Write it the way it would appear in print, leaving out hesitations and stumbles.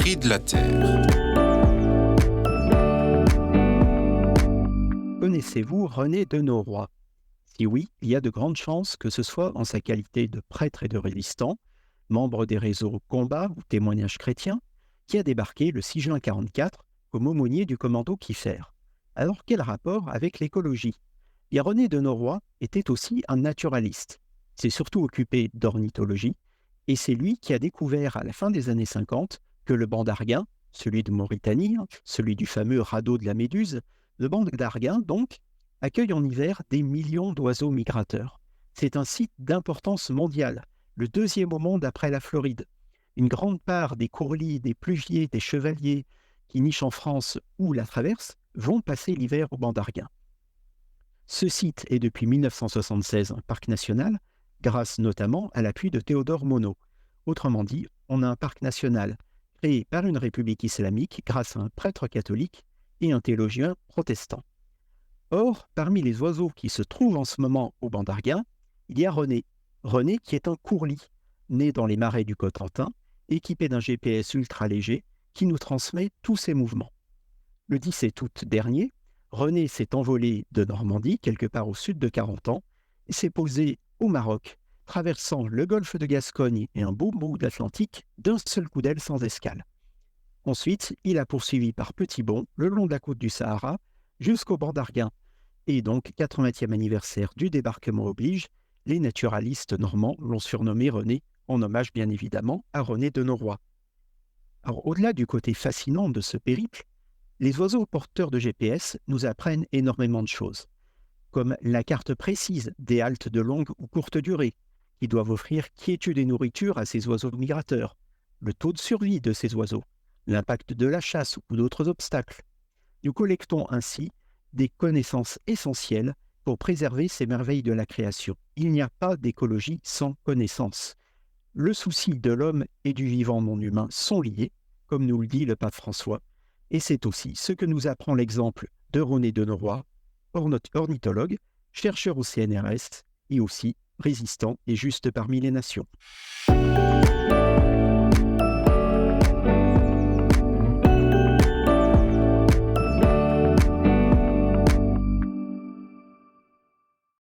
cris de la terre. Connaissez-vous René de Nauroy? Si oui, il y a de grandes chances que ce soit en sa qualité de prêtre et de résistant, membre des réseaux Combat ou Témoignages chrétiens, qui a débarqué le 6 juin 1944 comme aumônier du commando Kiefer. Alors quel rapport avec l'écologie? Bien, René de Nauroy était aussi un naturaliste. Il s'est surtout occupé d'ornithologie, et c'est lui qui a découvert à la fin des années 50 que le banc d'Arguin, celui de Mauritanie, celui du fameux radeau de la Méduse, le banc d'Arguin, donc, accueille en hiver des millions d'oiseaux migrateurs. C'est un site d'importance mondiale, le deuxième au monde après la Floride. Une grande part des courlis, des pluviers, des chevaliers qui nichent en France ou la traversent vont passer l'hiver au banc d'Arguin. Ce site est depuis 1976 un parc national, grâce notamment à l'appui de Théodore Monod. Autrement dit, on a un parc national créé par une république islamique grâce à un prêtre catholique et un théologien protestant. Or, parmi les oiseaux qui se trouvent en ce moment au banc d'Arguin, il y a René. René qui est un courlis, né dans les marais du Cotentin, équipé d'un GPS ultra léger qui nous transmet tous ses mouvements. Le 17 août dernier, René s'est envolé de Normandie, quelque part au sud de Carentan, et s'est posé au Maroc, traversant le golfe de Gascogne et un beau bout d'Atlantique d'un seul coup d'aile sans escale. Ensuite, il a poursuivi par petits bonds le long de la côte du Sahara jusqu'au banc d'Arguin. Et donc, 80e anniversaire du débarquement oblige, les naturalistes normands l'ont surnommé René, en hommage bien évidemment à René de Nauroy. Alors, au-delà du côté fascinant de ce périple, les oiseaux porteurs de GPS nous apprennent énormément de choses, comme la carte précise des haltes de longue ou courte durée, qui doivent offrir quiétude et nourriture à ces oiseaux migrateurs, le taux de survie de ces oiseaux, l'impact de la chasse ou d'autres obstacles. Nous collectons ainsi des connaissances essentielles pour préserver ces merveilles de la création. Il n'y a pas d'écologie sans connaissance. Le souci de l'homme et du vivant non humain sont liés, comme nous le dit le pape François, et c'est aussi ce que nous apprend l'exemple de René de Nauroy, ornithologue, chercheur au CNRS et aussi résistant et juste parmi les nations.